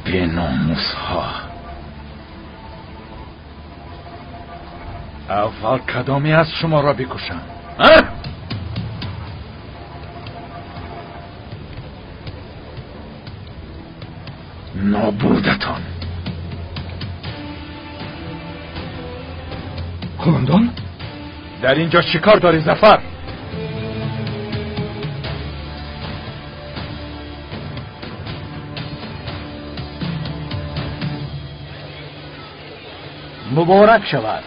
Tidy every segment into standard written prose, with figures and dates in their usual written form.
بی‌ناموس‌ها. اول کدامی از شما را بکشم؟ نابودتان. قوماندان؟ در اینجا چیکار داری ظفر؟ مبارک شود.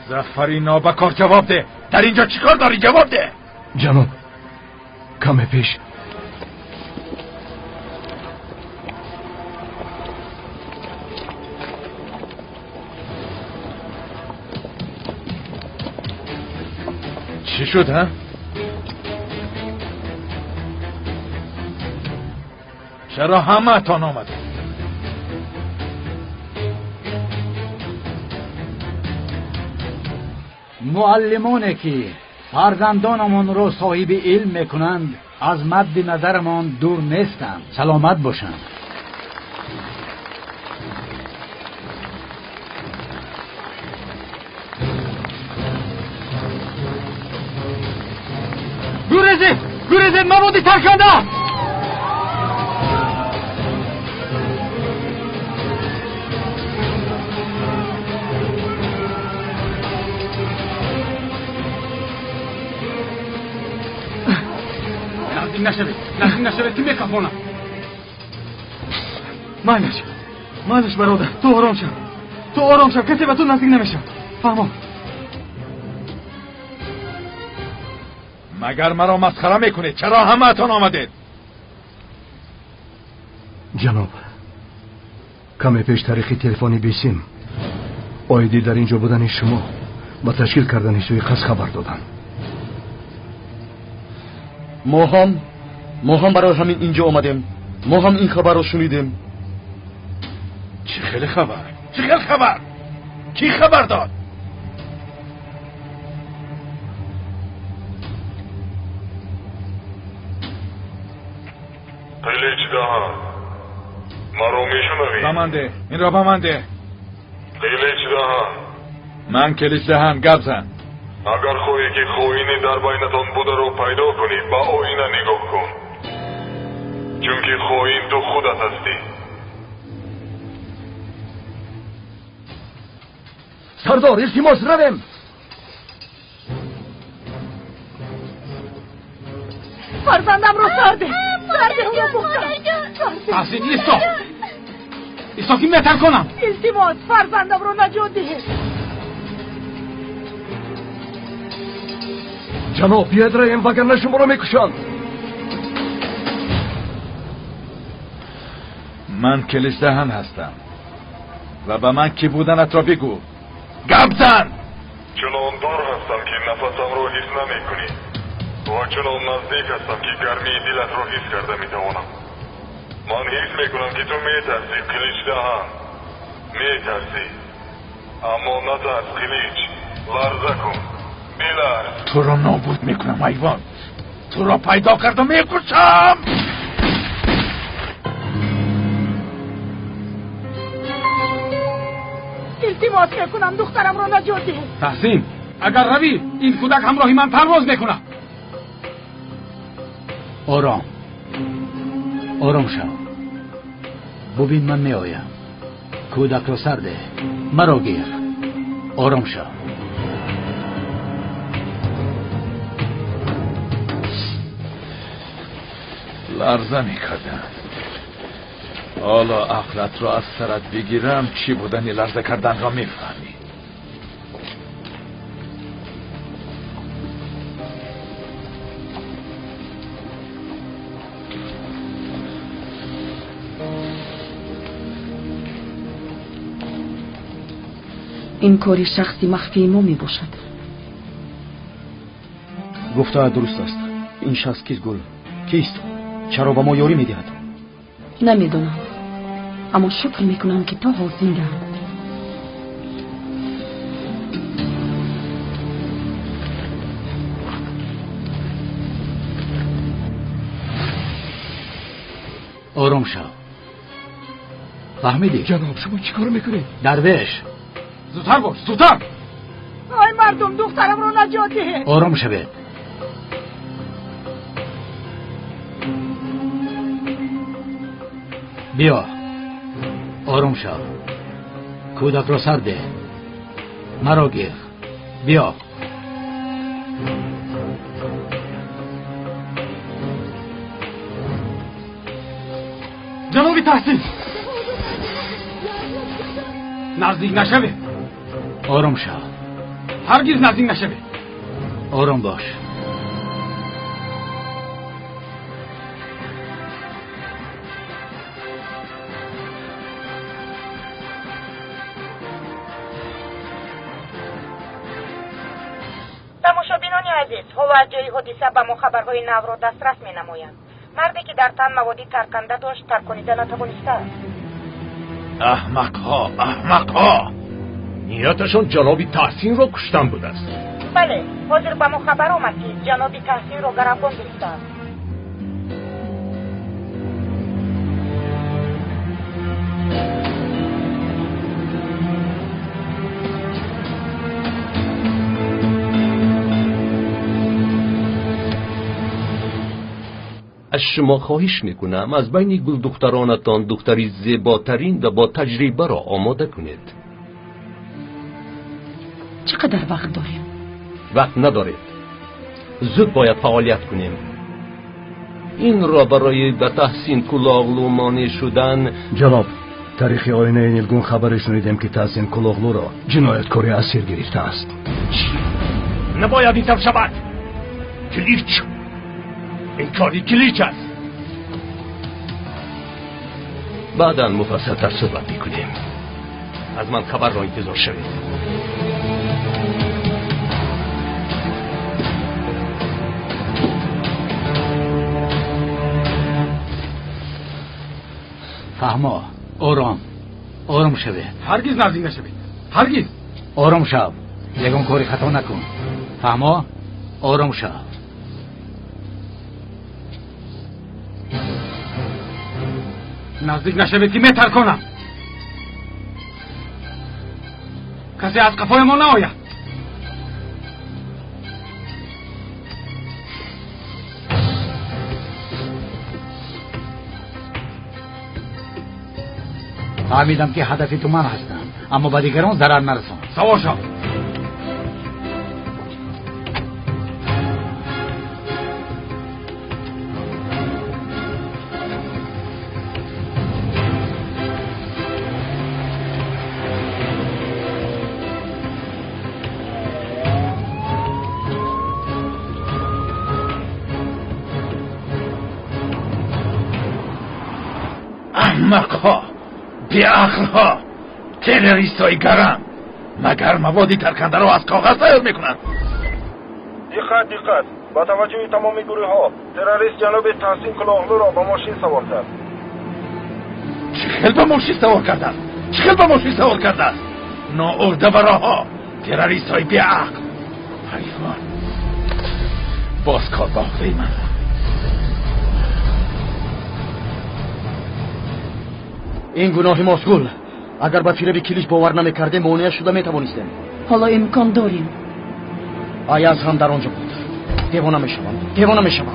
ظفری نابکار جواب ده. در اینجا چیکار داری؟ جواب ده. جناب کم پیش چی شد ها؟ چرا همه تان آمده؟ معلمانی که فرزندانمون رو صاحب علم میکنند از مد نظرمان دور نیستند. سلامت باشند. گریزید مبودی ترکنده. نزدیک نشوید که میکافونم. مالش برادر، تو آرام شو. کسی به تو نزدیک نمیشه. فهمم. مگر مرا مسخره میکنید؟ چرا همه تان آمدید؟ جناب کمی پیش تاریخی تلفنی بیسیم آیدی در اینجا بودن شما با تشکیل کردن سوی قصد خبر دادن. ما هم برای همین اینجا آمدیم. ما هم این خبر رو شنیدیم. چه خیلی خبر؟ کی خبر داد؟ قلیچ دهان مرا میشنوی؟ بمانده. این را بمانده. قلیچ دهان من کلیچ دهان گبزن. اگر خواهی که خواهینی در بینتان بوده رو پیدا کنی با آینه نگاه کن، چون که خواهین تو خودت هستی. سردار التماس رویم. فرزندم رو سرده اونو بختم. تحسین ایستا که میتر کنم. التماس فرزندم رو نجات ده. جناب بیاد رویم وگرنه شما رو میکشند. من کلیچ دهن هستم و به من کی بودنت را بگو. گبزن. چنان دار هستم که نفسم رو حس نمی کنی و چنان نزدیک هستم که گرمی دلت رو حس کرده میتوانم. من حس میکنم که تو میترسی قلیچ دهن، میترسی. اما نترس قلیچ، لرزه کن، بلرز. تو را نابود میکنم حیوان. تو را پیدا کردم میکشم. التماس میکنم دخترم رو نجات ده. تحسین اگر روی این کودک همراهی من پرواز میکنم. آرام شو. ببین من میآیم. کودک رو سرده. مرا گیر. آرام شو. لرزه میکردم. حالا عقلت را از سرت بگیرم چی بودنی لرزه کردن را میفهمی. این کاری شخصی مخفی ما می باشد. گفته درست است. این شخص کیست گل؟ کیست؟ چرا به ما یاری میدهد؟ نمیدونم، اما شکر میکنم که تو زنده. آروم شو. فهمیدی؟ جناب شما چیکار میکنید؟ درویش زودتر باش، زودتر. آی مردم دخترم رو نجات ده. آروم شوید. بیا آروم شو. کودک رو سر ده. مرا گیر. بیا. جنابی تحسین نزدیک نشوه. آروم شو. هرگز نزدیک نشوه. آروم باش. تماشابینان عزیز، توجه حادثه به ما خبرهای نو را دسترس می‌نمایند. مردی که در تن موادی ترکنده داشت ترکانیده نتوانسته است. احمقها نیتشان جناب تحسین را کشتن بوده است. بله، حاضر به ما خبر آمد که جناب تحسین را گروگان گرفته است. از شما خواهش میکنم از بین گل دخترانتان دختری زیباترین و با تجربه را آماده کنید. چقدر وقت داریم؟ وقت ندارید. زود باید فعالیت کنیم. این را برای به تحسین کلاغلو مانع شدن. جناب، تاریخ آینه نیلگون خبر شنیدیم که تحسین کلاغلو را جنایتکاری اسیر گرفته است. چی؟ نباید اینطور شود. کلیچ، این کاری کلیچ است. بعدا مفصل‌تر صحبت می‌کنیم. از من خبر را انتظار شوید. فهما. آرام شوید. هرگز نزدیک نشوید. هرگز. آرام شو. یگان کاری خطا نکن. فهما. آرام شو. نزدیک نشوید که میتر کنم. کسی از قفای ما نآید. فهمیدم که هدف تو من هستم، اما به دیگران ضرر نرسان. سوار شو. احمقها، بیعقلها، تروریستای گرم، مگر موادی ترکنده را از کاغذ تیار میکنند. دقت با توجه تمام گروه ها تروریست جناب تحسین کلاغلو را با ماشین سوار کرد. چه خیلی با ماشین سوار کرده است؟ نااهده براها، تروریستای بیعقل، حیوان. باز کار با عهده من. این گناهی ماسگول. اگر با فیره به کلیش باور نمیکرده مانع شده میتوانستیم. حالا امکان داریم. آیاز هم در آنجا بود. دیوانه میشوم.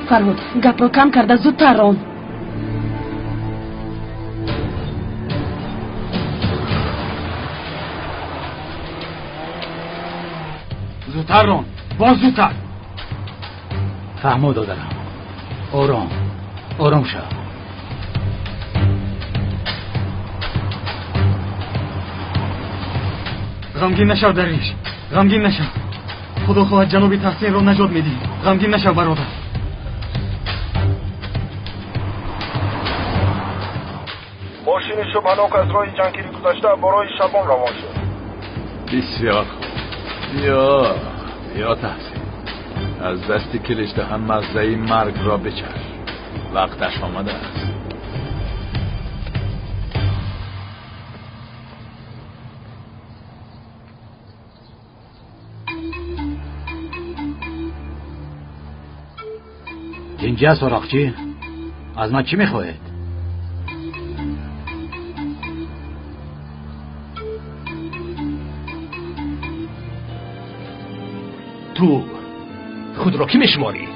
فرهاد، گپ رو کم کرده زودتر ران. زودتر ران. باز زودتر. فهمو دادم. آرام شو. غمگین نشو دریش. غمگین نشو. خدا خواهد جناب تحسین را نجات میدی. غمگین نشو برادر. ماشین شبهناک از راه جنگیری گذشته برای شبان روان شد. بسیار خوب. بیا تحسین. از دست کلیش دهن مزه مرگ را بچر. وقتش آمده است. اینجا سراغچی از ما چی میخواهید؟ تو خود را کی میشماری؟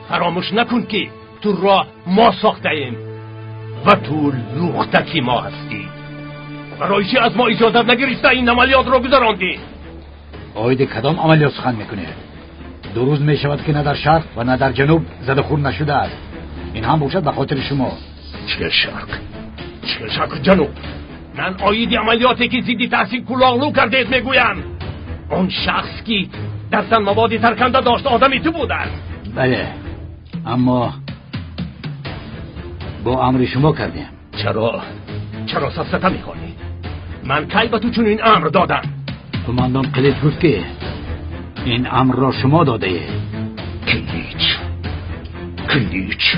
فراموش نکن که تو را ما ساخته ایم و تو لوختکی ما هستی. برای چی از ما اجازت نگرفته این عملیات را گذراندی؟ آید کدام عملیات سخن میکنه؟ 2 روز میشود که نه در شرق و نه در جنوب زده خون نشده است. این هم باشد به خاطر شما. چه شرق جنوب؟ من آید عملیاتی که ضد تحصیل کلاغلو کردید میگویم. اون شخص که در تن مواد ترکنده داشت آدمی تو بود است. بله، اما با امر شما کردیم. چرا سفسطه میکنی؟ من کی به تو چون این امر دادم؟ کماندان قلیچ گفت که این امر را شما داده اید. کلیچ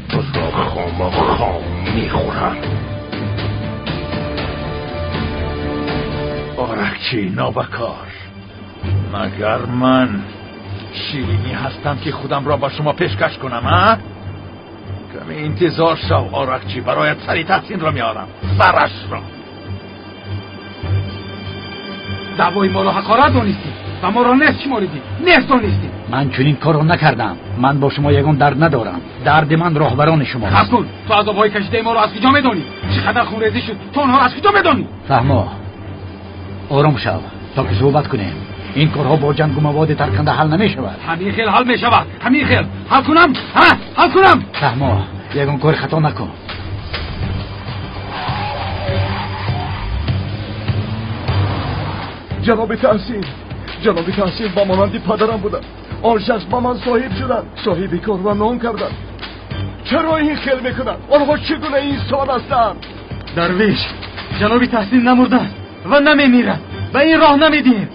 تو را خام میخورم. آرکچی نابکار، مگر من شیرینی هستم که خودم را با شما پیشکش کنم؟ ها؟ کمی انتظار شو آرکچی، برایت سری تحسین را میارم، سرش را. دعوای ما را حقارت دانستی و ما را نصف شماریدی، نصف دانستی. من چنین کار را نکردم. من با شما یگان درد ندارم. درد من راهبران شما. خب کن، تو عذاب‌های کشیده ما را از کجا میدانی؟ چقدر خونریزی شد، تو آنها را از کجا میدانی؟ فهما، آرام شو تا که صحبت کنیم. این کارها با جنگ و مواد ترکنده حل نمی شود. همین خیل حل می شود. همین خیل حل کنم. حل کنم. فهما، یگان کار خطا نکن. جناب تحسین با مانندی پدرم بودن. آن شخص با من صاحب شدن، صاحب کار و نام کردن. چرا این خیل میکنن؟ آنها چگونه انسان هستند؟ درویش، جناب تحسین نمردن و نمیمیرن و این راه نمیدیم.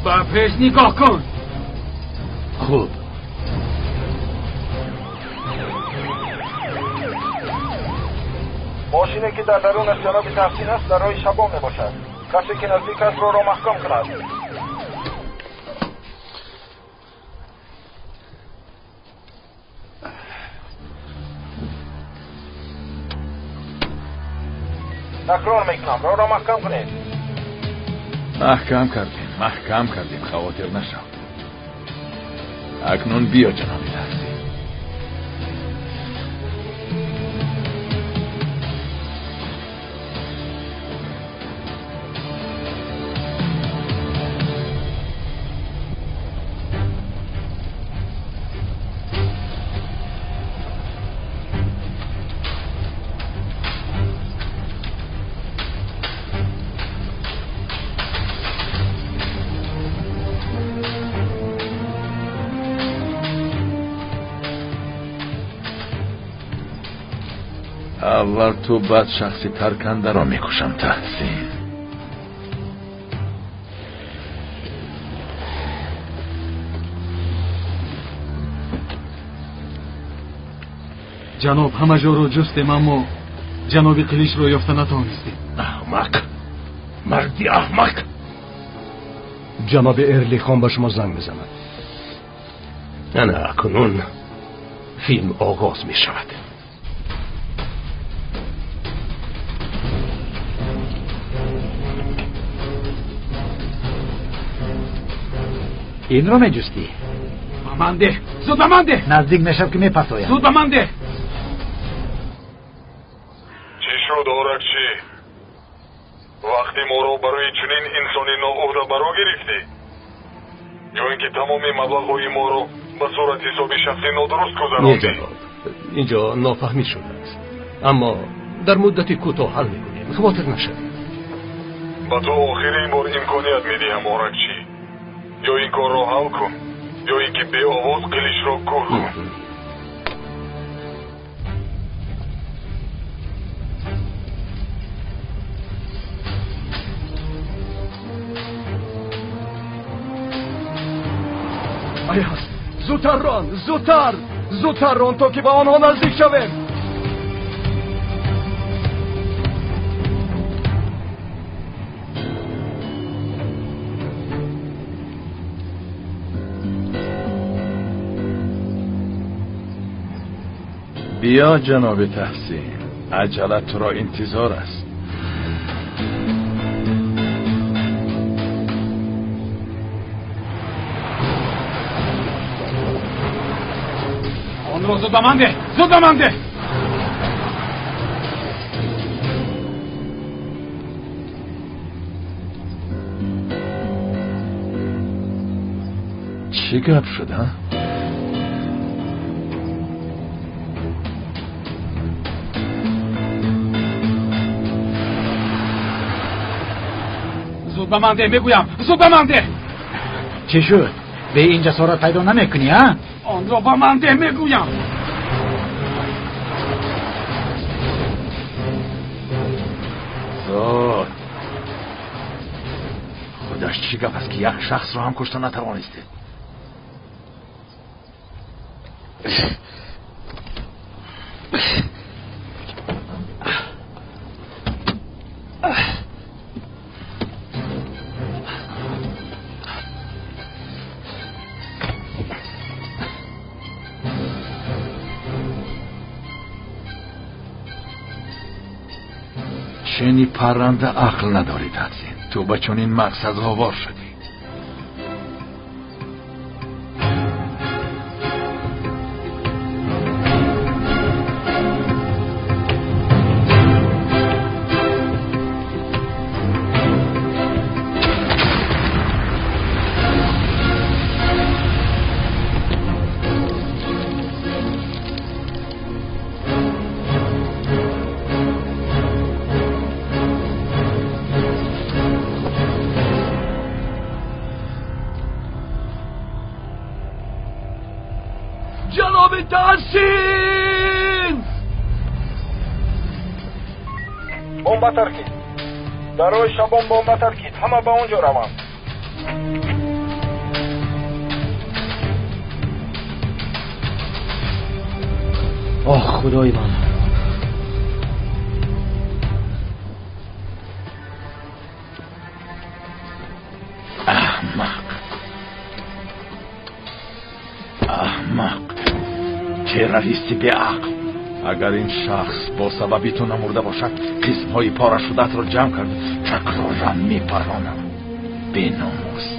با پیش نگاه کن. خوب. ماشینی که در درونش جناب تحسین است در راه شبان می باشد. کسی که نزدیک است را محکم کند. تکرار میکنم، را محکم کنید. محکم کردیم خواطر نشو. اکنون بیا جناب تحسین. اول تو بعد شخصی ترکنده را میکشم تحسین. جناب همه جا رو جستیم اما جناب قلیش رو یافته نتوانستیم. احمق، مردی احمق. جناب ارلی خان با شما زنگ بزند. نه کنون فیلم آغاز می شود. این رو میجستی؟ به من ده، زود به من ده. نزدیک نشد که میپسایم. زود به من ده. چی شد آرکچی؟ وقتی ما رو برای چنین انسانی ناعهده برا گرفتی؟ یا اینکه تمامی مبلغ‌های ما رو به صورت حساب شخصی نادرست گذراندی؟ اینجا نافهمی شده است، اما در مدت کوتاه حل میکنیم، خاطر نشد. با تو آخرین بار امکانیت میدیم آرکچی. یا این کار را حل کن یا اینکه به آواز قلیش را کور کن. راه است. زودتر ران، زودتر ران تا که به آنها نزدیک شویم. بیا جناب تحسین، عجلت را انتظار است. آن را زود به من ده. چی گپ شد ها؟ زود به من ده میگویم، زود به من ده. چی شد؟ به این جسارت پیدا نمیکنی ها؟ آن را به من ده میگویم. زود خودش چی گپ است که یک شخص را هم کشته نتوانسته؟ چنی پرنده عقل نداری تحسین، تو به چنین مقصد آوار شدی. جناب تحسین! بمب ترکید. در روی شبان بمب ترکید. همه به اونجا روان. آه خدای من. احمق تروریستی به عقل. اگر این شخص با سببی تو نمرده باشد، قسمهای پاره شدت را جمع کرد تکرارم میپرانم. بی‌ناموس.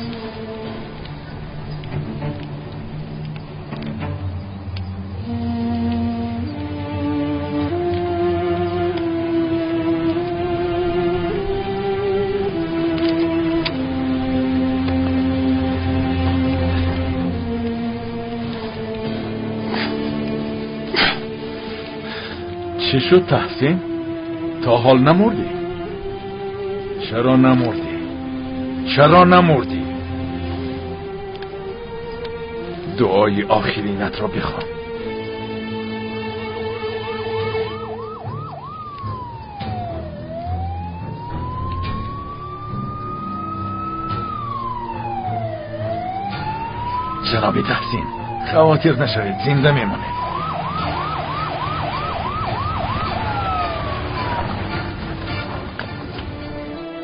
چی شد تحسین؟ تا حال نمردی؟ چرا نمردی؟ دعای آخرینت را بخوان. جناب تحسین، خواطر نشوید، زنده میمانید.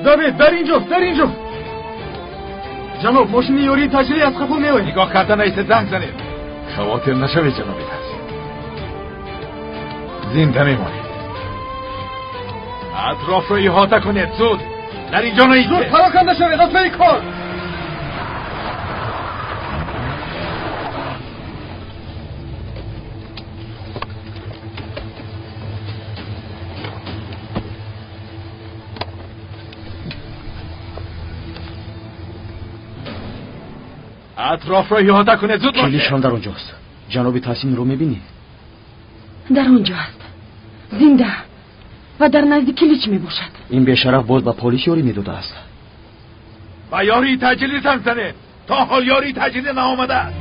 داوید در اینجا جناب ماشین یوری تجلی از خفو میوید. نگاه کردن ایست زنگ زنید. خواطر نشوید جناب تحسین، زنده میمانید. اطراف رو احاطه کنید. زود در اینجا نایستید. زود پراکنده شوید از پی کار. اطراف را احاطه کنید. زود باشید. کلیشان در اونجاست. جناب تحسین رو میبینی؟ در اونجا است، زنده و در نزدیک کلیچ میباشد. این بیشرف باز به پلیس یاری میداده است. و یاری تجلی زنگ زنید. تا حال یاری تجلی نآمده است.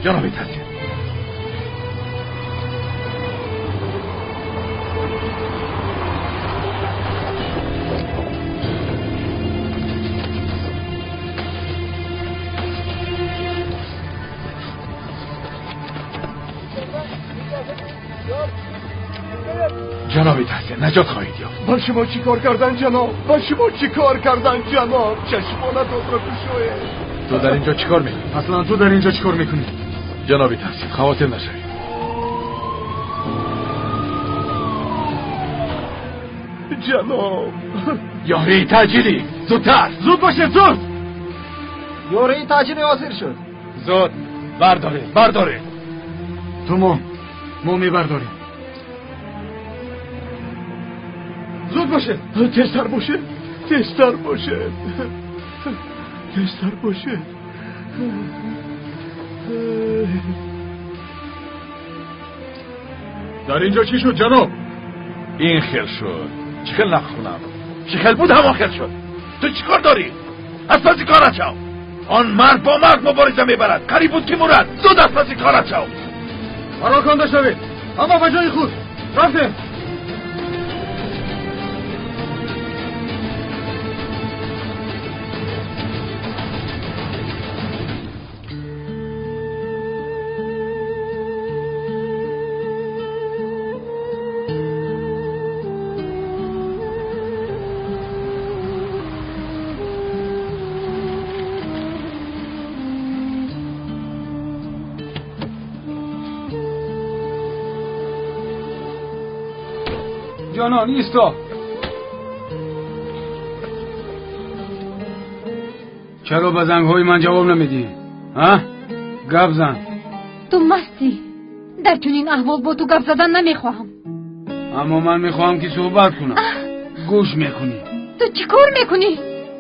جناب تحسین، جناب تحسین نجات خواهید یافت. با شما چی کار کردن جناب؟ با شما چی کار کردن جناب؟ چشمانتون رو بشویه. تو در اینجا چی کار میکنی؟ اصلا تو در اینجا چی کار میکنی؟ جناب تحسین خواطر نشوید. جناب یاری تاجیلی زودتر. زود باشه زود. یوره تاجیلی حاضر شد. زود برداره. تو ما میبرداریم. زود باشه. تستر باشه. در اینجا چی شد جناب؟ این خیل شد. چی خیل نخونم؟ چی خیل بود همان خیل شد. تو چی کار داری؟ از پسی کارت شو. آن مرد با مرد مبارزه میبرد. قریب بود که مرد. زود از پسی کارت شو. پراکنده شوید. اما به جای خود رفتیم. جانان ایستا. چرا به زنگ‌های من جواب نمیدی؟ ها؟ گپ زن. تو مستی. در چنین احوال با تو گپ زدن نمیخواهم. اما من میخواهم که صحبت کنم. گوش میکنی. تو چی کار میکنی؟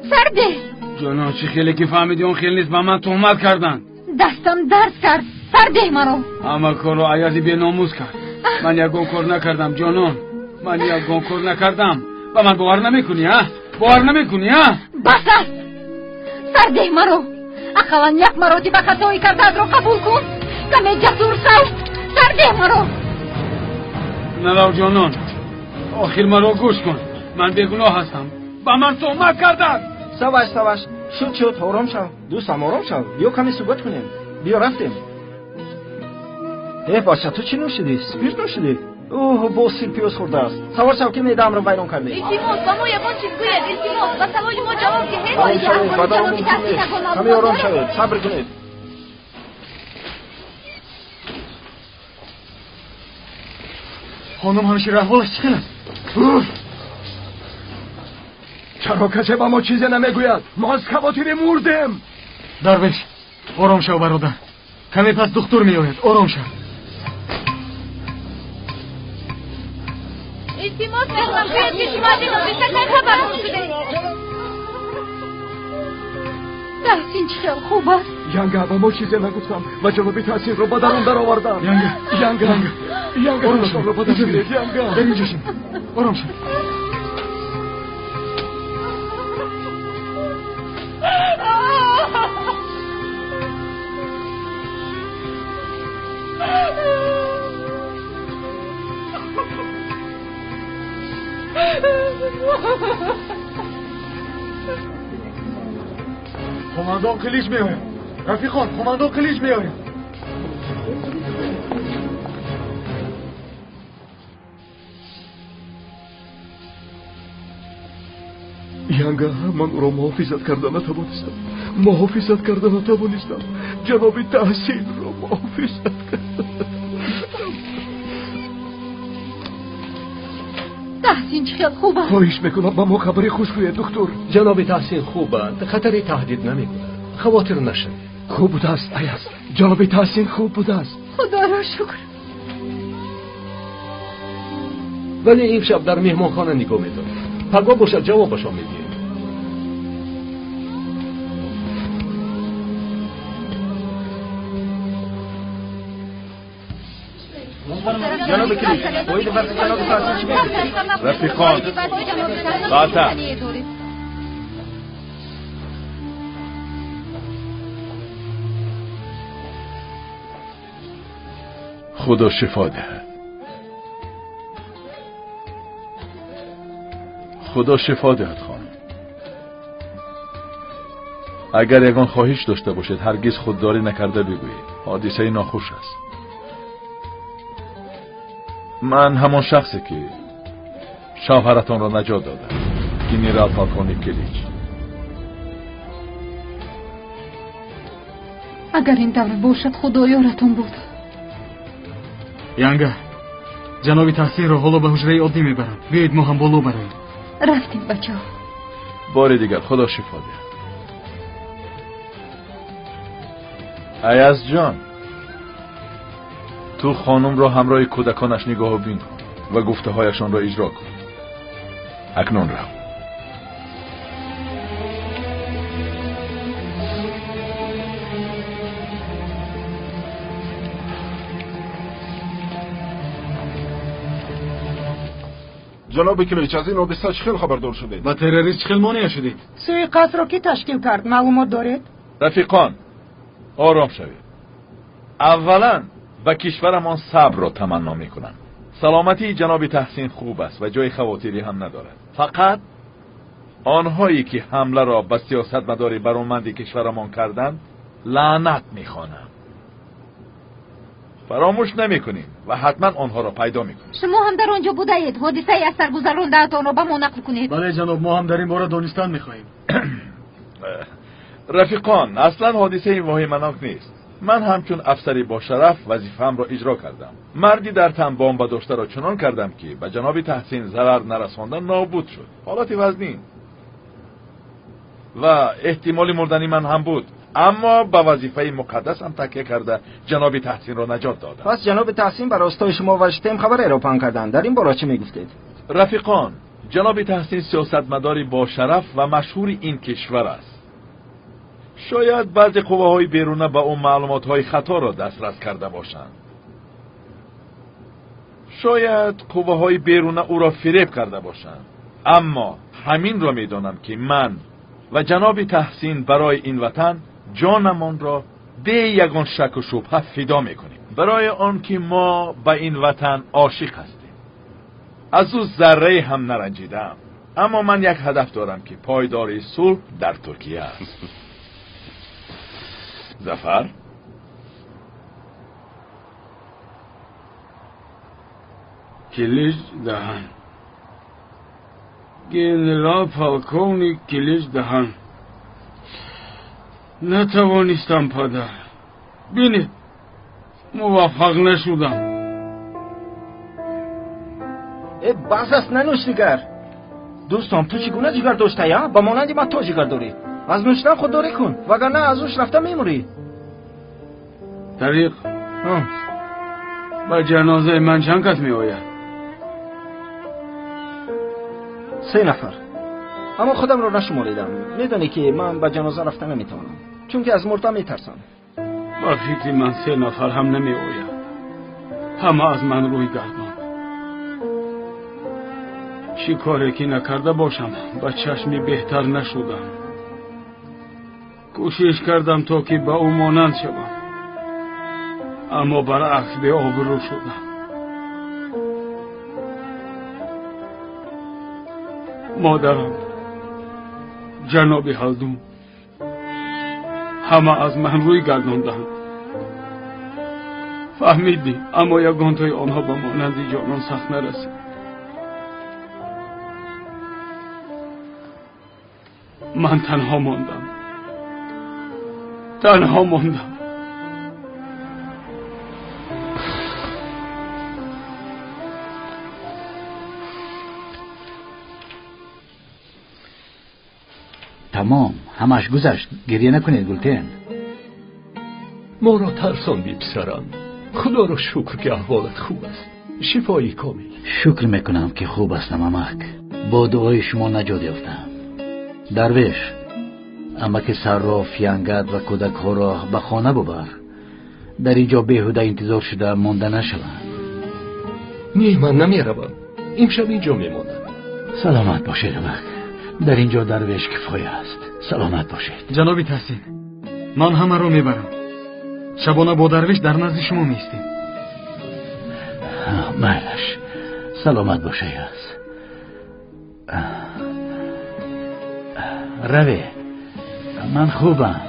سرده. جانان چی خیلی که فهمیدی اون خیلی نیست به من تهمت کردن. دستم درد کرد. سرده مرا. اما کارو عیازی بی ناموز کرد. من یکون کار نکردم جانان. من یکون کار نکردم. با من باور نمیکنی ها؟ باور نمیکنی ها؟ بس است. سرده مرا. اقلا یک مراتب خطایی کرده را قبول کن. کمی جسور شو. سرده مرا. نلو جانان آخر مرا گوش کن. من بیگناه هستم. با من تهمت کردن. سواش شد آرام شو. دوستم آرام شو. بیا کمی صحبت کنیم. بیا رفتیم. باشه تو چی نوشیدی؟ سپیرت نوشیدی؟ اوه با سیر پیاز خورده است. سوار شو که معده‌ام را ویران کرده. التماس با ما یکان چیزگوی التماس و سوال ما جواب که هی کمی آرام شوید. صبر کنید. خانم همشیر احوالش چی است؟ چرا کسی با ما چیزی نمیگوید؟ ما از خواطر مردیم. درویش آرام شو برادر. کمی پس دکتر میآید. آرام شو. التماس میکنم باید که شما بیشتر خبرمون شده. تحسین چه خوب است. ینگه با ما چیزی نگفتم و جناب تحسین رو با درون در آوردم. ینگه رو با درون گرفت. ینگه در اینجا شیم. آرام شو. قماندان کلیج میآید. رفیقان قماندان کلیج میآید. ینگه من او را محافظت کردن نتوانستم. جناب تحسین را محافظت کردم. تحسین چه خوب است. خواهش میکنم با ما خبری خوش گوید دکتر. جناب تحسین خوب است. خطری تهدید نمیکنه. خواطر نشوید. خوب بوده است ایاز. جناب تحسین خوب بوده است. خدا را شکر. ولی این شب در مهمانخانه نگاه میدارم. پگاه باشد جوابشو میدیم. جناب کلیج باید فرق جناب تحسین چی میگه؟ رفیقان قاطع. خدا شفا دهد. خدا شفا دهد خانم. اگر یگان خواهش داشته باشد هرگز خودداری نکرده بگویید. حادثه ناخوش است. من همان شخصی که شوهرتان را نجات دادم. گنرال پالکونی کلیچ. اگر این دور باشد خدایارتون بود. янга جناب تحسین را حالا به حجره عادی میبرم. بیایید ما هم بالا براییم. رفتیم بچه ها. بار دیگر خدا شفا دهد. ایاز جان، تو خانم را همراه کودکانش نگاه و بین کن و گفته هایشان را اجرا کن. اکنون رو. جناب کلیچ، از این حادثه چخیل خبردار شدید؟ و تروریست چخیل مانع شدید؟ سوء را کی تشکیل کرد؟ معلومات دارید؟ رفیقان، آرام شوید. اولا به کشورمان صبر را تمنا میکنم. سلامتی جناب تحسین خوب است و جای خواطری هم ندارد. فقط آنهایی که حمله را به سیاستمدار برومند کشورمان کردند لعنت میخوانم. فراموش نمیکنیم و حتما آنها را پیدا میکنیم. شما هم در آنجا بوده اید. حادثه از سرگذرانده‌تان را به ما نقل کنید. بله جناب، ما هم در این باره دانستن میخواهیم. رفیقان، اصلا حادثه واهمناک نیست. من همچون افسری با شرف وظیفه‌ام را اجرا کردم. مردی در تن بمب داشته را چنان کردم که به جناب تحسین ضرر نرساندن نابود شد. حالت وزنی و احتمالی مردنی من هم بود، اما به وظیفه مقدسم تکیه کرده جناب تحسین را نجات دادم. پس جناب تحسین بر راستای شما و شتم خبر اروپان کردن. در این باره چه میگفتید؟ رفیقان، جناب تحسین سیاستمداری با شرف و مشهور این کشور است. شاید بعضی قوه‌های بیرونه به اون معلومات‌های خطا را دسترس کرده باشند. شاید قوه‌های بیرونه او را فریب کرده باشند. اما همین را می‌دانم که من و جناب تحسین برای این وطن جانمان را بی یگان شک و شبهه فدا می‌کنیم. برای آن که ما به این وطن عاشق هستیم. از او ذره هم نرنجیدم. اما من یک هدف دارم که پایداری صلح در ترکیه است. ظفر؟ کلیج دهن. گنرال پالکونی کلیج دهن. نتوانستم پدر. بینید موفق نشدم. بس است ننوش دیگر. دوستان، تو چگونه جگر داشته یا؟ با مانندی من تو جگر داری. از نوشتن خودداری کن وگرنه از اوش رفته میموری. طریق با جنازه من چند کس می آید؟ 3 نفر. اما خودم رو نشماریدم. میدانی که من با جنازه رفته نمیتوانم، چون که از مردن میترسم. با فکر من 3 نفر هم نمی آید. همه از من روی گردان. چی کاری که نکرده باشم با چشمی بهتر نشدم. کوشش کردم تا که با او مانند شدم، اما برعکس به آبرو شدم. مادرم، جناب هلدون، همه از من روی گرداندند. فهمیدی، اما یگان توی آنها به مانند جانان سخت نرسید. من تنها ماندم. تمام، همش گذشت. گریه نکنید گلتین. ما را ترساندی پسرم. خدا را شکر که احوالت خوب است. شفایی کامل. شکر میکنم که خوب هستم امک. با دعای شما نجات یافتم. درویش، اما که صراف، ینگد و کودک ها را به خانه ببر. در اینجا بیهوده انتظار شده مانده نشوند. نه، من نمیروم. امشب اینجا میمانم. سلامت باشید امک. در اینجا درویش کفایه است. سلامت باشید. جناب تحسین، من همه رو میبرم. شبانه با درویش در نزد شما میستیم. مهلش سلامت باشه است. روی، من خوبم.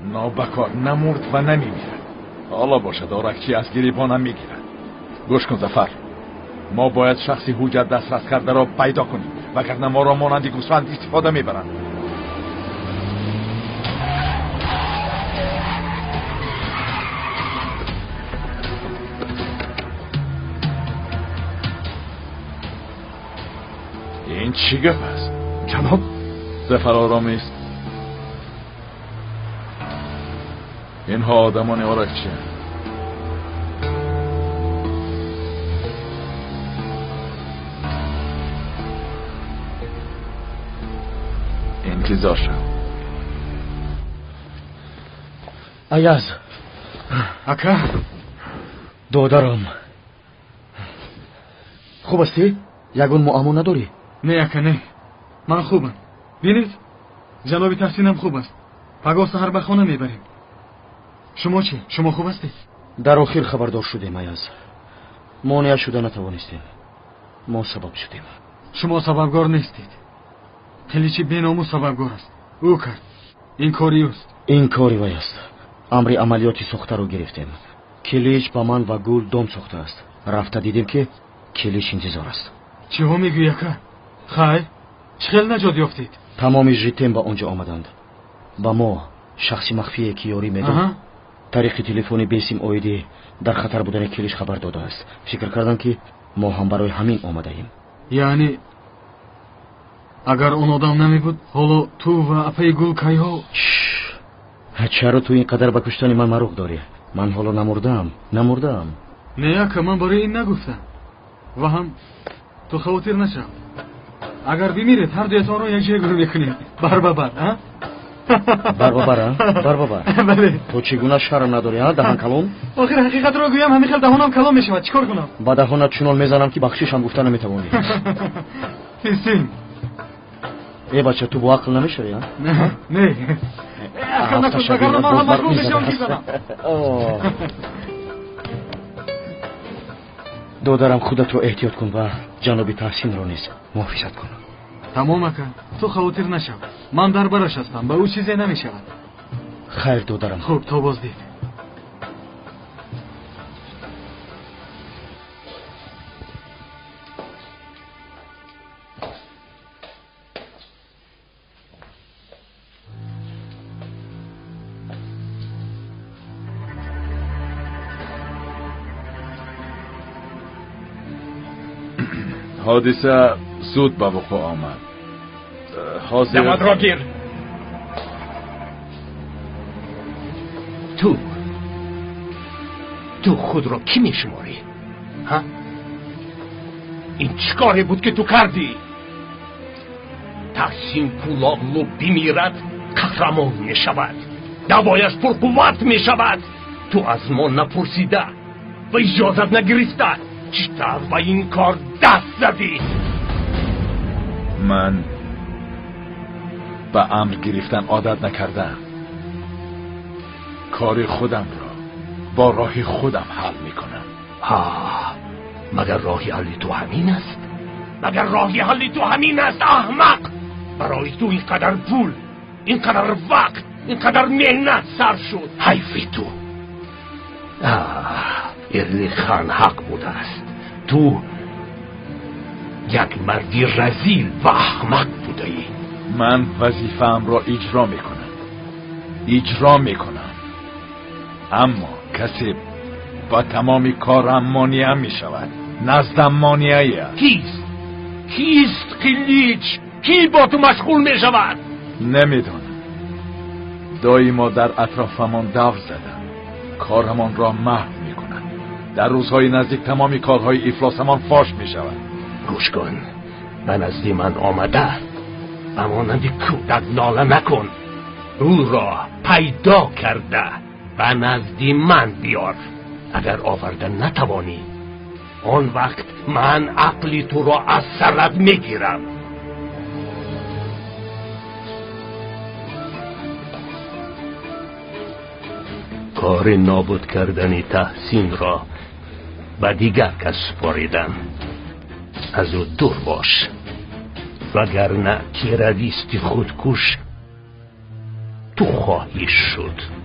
نابکار نمرد و نمیمیرد. حالا باشد آرکچی از گریبانم میگیرد. گوش کن ظفر، ما باید شخصی حجت دسترس کرده را پیدا کنیم، وگرنه ما را مانند گوسفند استفاده میبرند. این چی گپ است؟ جناب ظفر آرام است. اینها آدمان آرکچی هستند. انتظار شو. ایاز اکا دادرم خوب هستی؟ یگون معامو نداری؟ نه اکا نه، من خوبم. بینید جناب تحسینم خوب است. پگاه سحر به خانه میبریم. شما چی؟ شما خوب هستید؟ در آخر خبردار شدیم ایاز. مانع شده نتوانستیم. ما سبب شدیم. شما سببگار نیستید. کلیچی بینامو سببگار است. او کرد. این کاری است. این کاری وی است. امری عملیاتی ساخته رو گرفتیم. کلیچ با من و گل دم ساخته است. رفته دیدیم که کلیچ انتظار است. چه ها میگوی اکا؟ خیر چخیل نجات یافتید؟ تمامی جیتیم با اونجا آمدند. با ما شخصی مخفی که یاری میدن طریق تلفنی بیسیم اویدی در خطر بودن کلیچ خبر داده است. فکر کردن که ما هم برای همین آمده ایم. یعنی اگر اون آدم نمی بود حالا تو و اپای گل کای ها؟ چرا تو اینقدر به کشتن من مروق داری؟ من حالا نمردم. نه که من برای این نگفتم. و هم تو خاطر نشو. اگر بمیرید هر دویتان رو یک جای گروه میکنید. بر ها؟ بر بله. تو چگونه شرم نداری ها دهان کلام؟ آخر حقیقت رو گویم همیخل دهانم کلام میشود. چیکار کنم؟ با دهانت چنان میزنم که بخشش هم گفته نمیتوانی. تیسین ای بچه تو با عقل نمیشوی ها؟ نه اخر نکن بگرد من هم مشغول میشم میزنم. دادرم خودت رو احتیاط کن و جناب تحسین رو نیز محافظت کن. تمام اکا تو خاطر نشو. من در برش هستم به او چیزی نمیشود. خیر دادرم. خوب تا باز دید. حادثه زود به وقوع آمد. حاضر دمد را گیر. تو خود را کی میشماری؟ ها؟ این چیکاری بود که تو کردی؟ تحسین کلاغلو بمیرد قهرمان میشود، دوایش پرقوت میشود. تو از ما نپرسیده و اجازت نگرفته چطور به این کار دست زدی؟ من به امر گرفتن عادت نکردم. کار خودم را با راه خودم حل میکنم. مگر راه حل تو همین است؟ احمق! برای تو اینقدر پول، اینقدر وقت، اینقدر مهنت صرف شد. حیفی تو. ارلی خان حق بوده است. تو یک مردی رذیل و احمق بوده ای. من وظیفه‌ام را اجرا میکنم. اما کسی با تمامی کارم مانع می شود. نزدم مانعی است. کیست کلیچ؟ کی با تو مشغول می شود؟ نمیدونم. دایما در اطرافمان دو زدن. کارمان را محو می کنند. در روزهای نزدیک تمامی کارهای افلاسمان فاش می شود. گوش کن، به نزد من آمده امانند کودک ناله نکن. او را پیدا کرده به نزد من بیار. اگر آوردن نتوانی، آن وقت من عقلی تو را از سرت میگیرم. کار نابود کردن تحسین را به دیگر کس سپاریدم. از او دور باش، وگرنه تیراریست خودکش تو خواهی شد.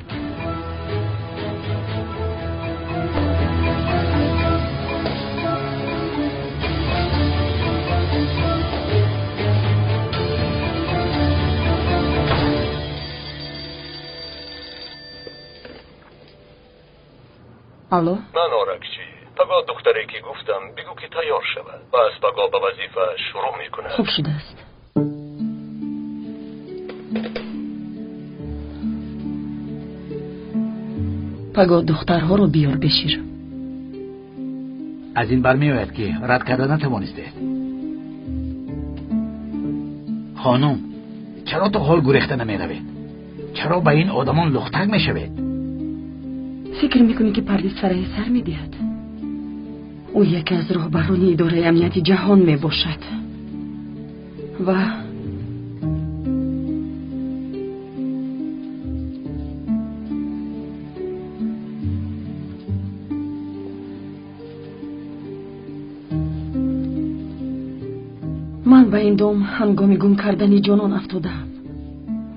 الو؟ من آرکچی. پگاه دختری که گفتم بگو که تیار شود و از پگاه به وظیفه شروع میکنه. خوب شده است. پگاه دخترها رو بیار بشیر. از این برمی آید که رد کرده نتوانسته. خانم، چرا تو حال گریخته نمی روید؟ چرا به این آدمان لختک می شوید؟ فکر میکنی که پردیس فرای سر میدهد؟ او یکی از راهبران اداره امنیت جهان می باشد و من به این دام هنگام گم کردن جانان افتادم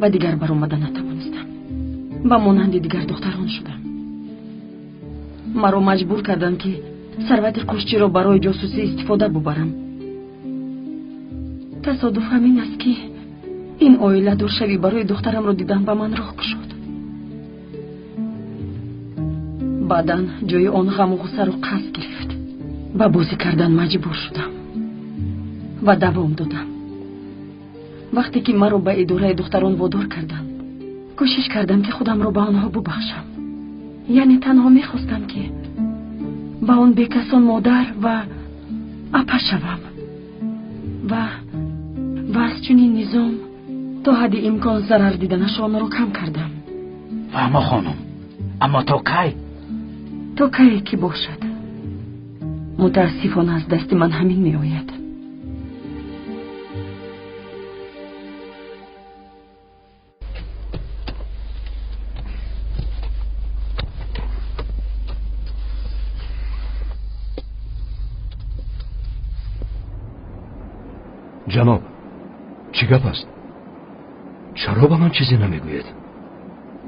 و دیگر برآمده نتوانستم. با مانند دیگر دختران شدم. مرا مجبور کردند که ثروت کشتی را برای جاسوسی استفاده ببرم. تصادف همین است که این عائله دور شوی برای دخترم را دیدن به من راه گشود. بعداً جای آن غم و غصه را قصد گرفت. به بازی کردن مجبور شدم و دوام دادم. وقتی که مرا به اداره دختران وادار کردند، کوشش کردم که خودم را به آنها ببخشم. یعنی تنها میخواستم که با اون بیکسان مادر و اپا شوم و از چنین نظام تا حد امکان ضرر دیدنشان را کم کردم. فهمه خانم، اما تا کی؟ تا کی که باشد. متاسفانه از دست من همین می آید. جناب، چی گپ است؟ چرا به من چیزی نمیگوید؟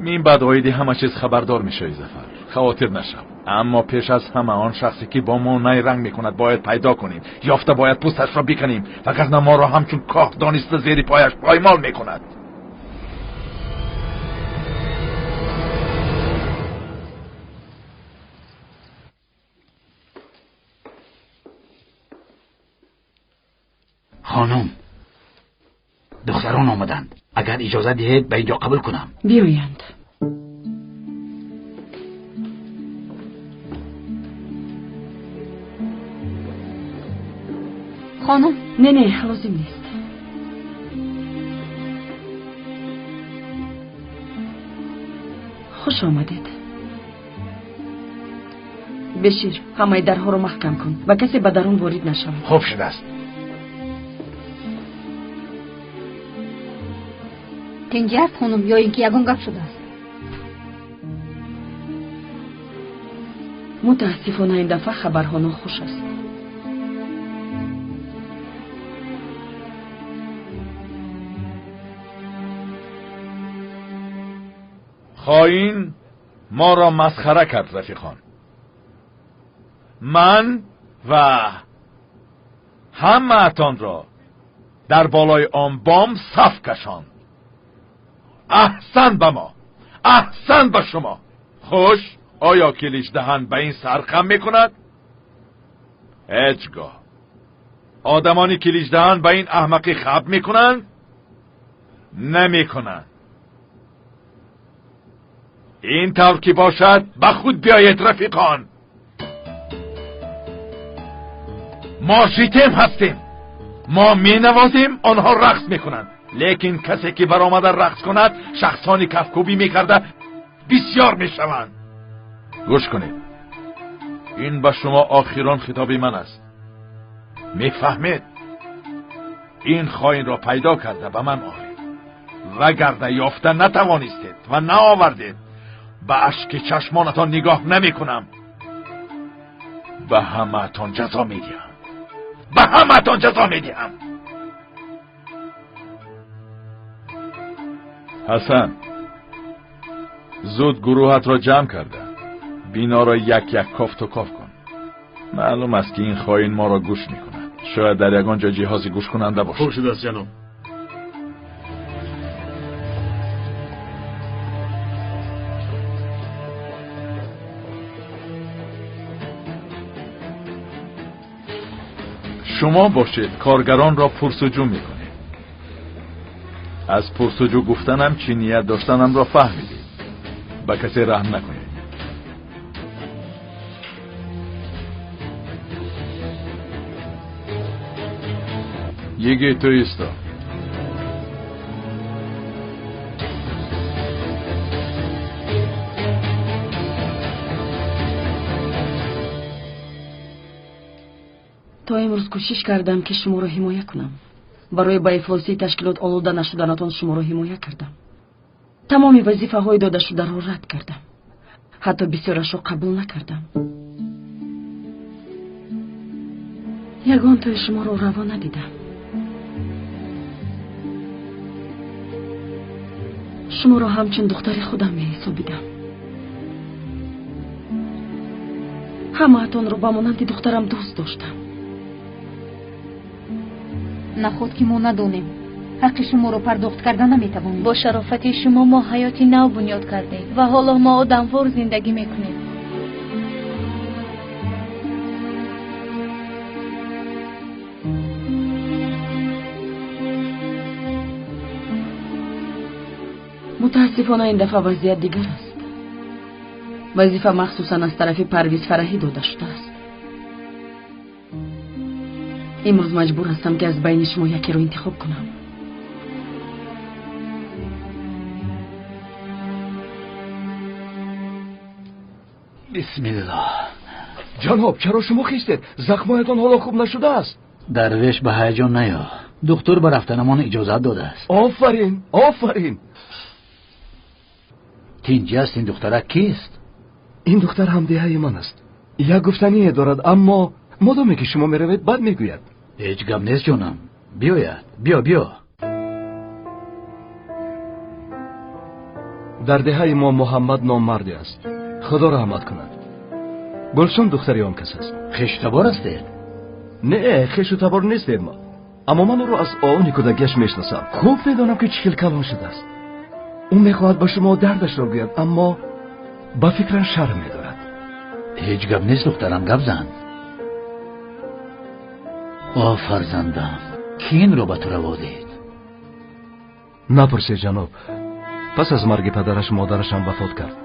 من بعد آیدی همه چیز خبردار میشه زفر. خاطر نشم. اما پیش از همه آن شخصی که با ما نای رنگ میکند باید پیدا کنیم. یافته باید پوستش را بکنیم وگرنه ما را همچون کاه دانسته زیر پایش پایمال میکند. خانم، دختران آمدند. اگر اجازه دهید به اینجا قبول کنم. بیایند. خانم؟ نه لازم نیست. خوش آمدید. بشیر، همه درها رو محکم کن و کسی به درون وارد نشود. خوب شده است. تنجی است خانم یا اینکه یگان گپ شده است؟ متاسفانه این دفعه خبرها ناخوش است. خائن ما را مسخره کرد رفیقان. من و همه اتان را در بالای آن بام صف کشاند. احسن به ما، احسن به شما. خوش، آیا کلیش دهن به این سرخم میکند؟ هیچگاه. آدمانی کلیش دهن به این احمقی خب میکنند؟ نمیکنند. این طور که باشد به خود بیایید رفیقان. ما شیطم هستیم. ما می نوازیم، آنها رقص میکنند. لیکن کسی که برآمده رقص کند شخصانی کفکوبی میکرده بسیار میشوند. گوش کنید، این به شما آخران خطاب من است. میفهمید؟ این خائن را پیدا کرده به من آورید. وگرنه یافته نتوانستید و نآوردید، به اشک چشمانتان نگاه نمی کنم. به همه تان جزا می دهم. به همه تان جزا می دهم. حسن، زود گروهت را جمع کرده. بینا را یک یک کاف تو کاف کن. معلوم است که این خائن ما را گوش میکند. شاید در یگان جا جهازی گوش کننده باشد. خوب شده است جناب. شما باشید کارگران را پرسجو میکنید. از پرسجو گفتنم چی نیت داشتنم را فهمیدید. به کسی رحم نکنید. یکی تو ایستا. تا امروز کوشش کردم که شما را حمایت کنم. برای با افلاسی تشکیلات آلوده نشدنتان شما را حمایت کردم. تمام وظیفه های داده شده را رد کردم. حتی بسیارش را قبول نکردم. یگان توی شما را روا ندیدم. شما را همچون دختر خودم می حسابیدم. همه اتان را با مانند دخترم دوست داشتم. نخود که ما ندانیم حق شما رو پرداخت کرده نمیتوانیم. با شرافت شما ما حیاتی نو بنیاد کردیم و حالا ما آدموار زندگی میکنیم. متاسفانه این دفعه وضعیت دیگر است. وظیفه مخصوصا از طرف پرویز فرحی داده شده است. امروز مجبور هستم که از بین شما یکی رو انتخاب کنم. بسم الله. جناب چرا شما خیستید؟ زخمایتان حالا خوب نشده است. درویش به هیجان نیا. دکتر به رفتنمان اجازت داده است. آفرین آفرین. تینجی است این دخترک کیست؟ این دختر همدیه من است. یک گفتنی دارد اما مادامی که شما میروید بد میگوید. هیچ گپ نیست جونم. بیاید. بیا. در دهه ما محمد نام مردی است. خدا رحمت کند. گلسون دختری آن کس است. خیش تبار استید؟ نه خیش تبار نیستید ما. اما من او را از آن کودکیش میشناسم. خوب میدانم که چیل کلان شده است. او میخواهد با شما دردش را گوید اما با فکرش شرم میدارد. هیچ گپ نیست دخترم، گپ زن. فرزندم کین رو به تو روا دید؟ نپرسید جناب. پس از مرگ پدرش مادرش هم وفات کرد.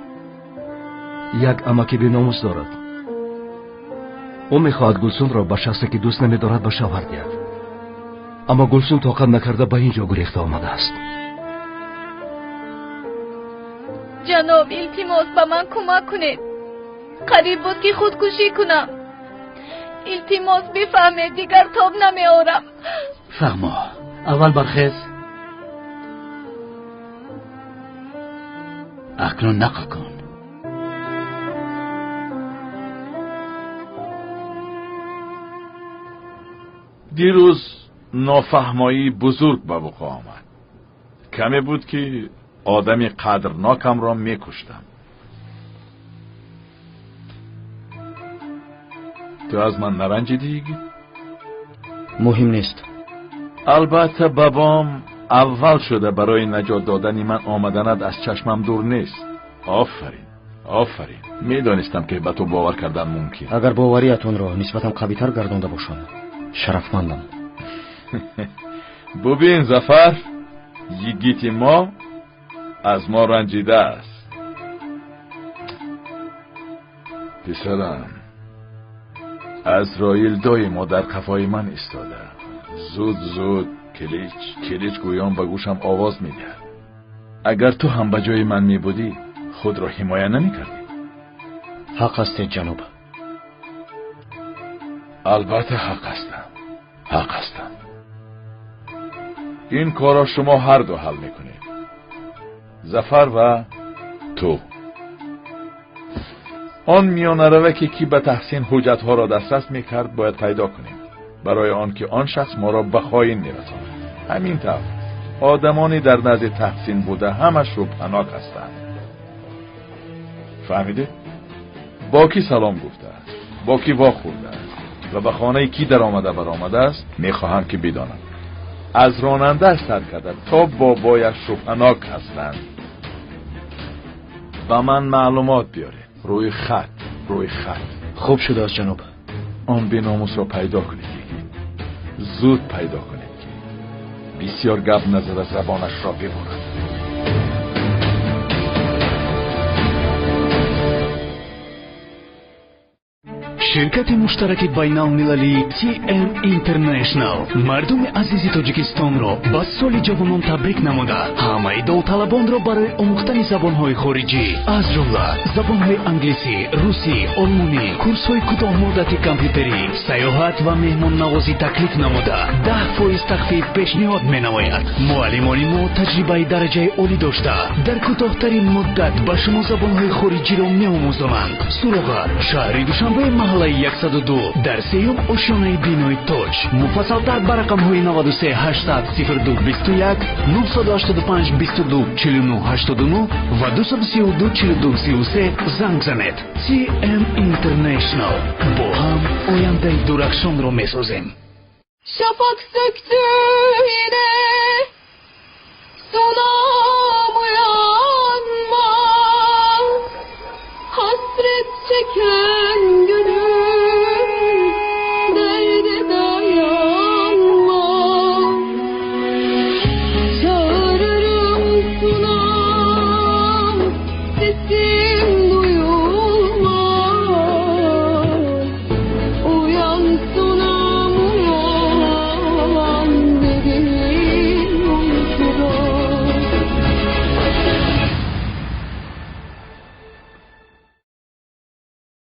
یک امکی بی ناموس دارد. او میخواهد گلسون را به شخصی که دوست نمیدارد به شوهر دهد. اما گلسون طاقت نکرده به اینجا گریخته آمده است. جناب التماس به من کمک کنید. قریب بود که خودکشی کنم. التماس بفهمید دیگر تاب نمیارم. فهما اول برخیز. اکنون نقل کن. دیروز نافهمایی بزرگ به وقوع آمد. کمی بود که آدمی قدرناکم را میکشتم. تو از من نرنجیدی؟ مهم نیست. البته بابام اول شده برای نجات دادن من آمدنت از چشمم دور نیست. آفرین. میدانستم که به تو باور کردن ممکن. اگر باوریتون را نسبتاً قوی‌تر گردانده باشم شرفمندم. ببین ظفر، یگیت ما از ما رنجیده است. پسرم، عزراییل دای ما در قفای من ایستاده. زود کلیچ گویان به گوشم آواز میده. اگر تو هم به جای من میبودی خود را حمایت نمیکردی. حق است جناب. البته حق هستم. این کارا شما هر دو حل میکنید، ظفر و تو. آن میانه روکی که به تحسین حجت ها را دسترس میکرد باید پیدا کنیم، برای آن که آن شخص ما را به خائن میرساند. همین طور آدمانی در نزد تحسین بوده همش رو پناک هستند. فهمیده؟ با کی سلام گفته است، با کی وا خورده است و به خانه کی در آمده برآمده است میخواهم که بدانم. از راننده سرکده تا بابایش شبهناک هستند. با من معلومات بیاره. روی خط. خوب شده است جناب. آن بیناموس را پیدا کنید. زود پیدا کنید که بسیار گپ نزده زبانش را ببرد. شرکت مشترک بین‌المللی TM International مردم عزیز تاجیکستان را با سال جوانان تبریک نموده همه داوطلبان را برای آموختن زبان‌های خارجی از جمله زبان‌های انگلیسی، روسی، آلمانی، کورس‌های کوتاه مدتی کامپیوتری، سیاحت و مهمان نوازی تکلیف نموده 10% تخفیف پیشنهاد می‌نماید. معلمان ما تجربه درجه عالی داشته در کوتاه‌ترین مدت به شما زبان‌های خارجی را می‌آموزند. سراغ شهر دوشنبه محله 102 در سیوم آشیانه بینای تاج. مفصل‌تر بر رقم‌های 93 800 02 21 985 22 49 89 و 232 42 33 زنگ زنید. TM International با هم آینده درخشان را می‌سازیم. Şafak söktü yine sonam uyanma hasret çeken gönül derde dayanma çağırırım sunam sesi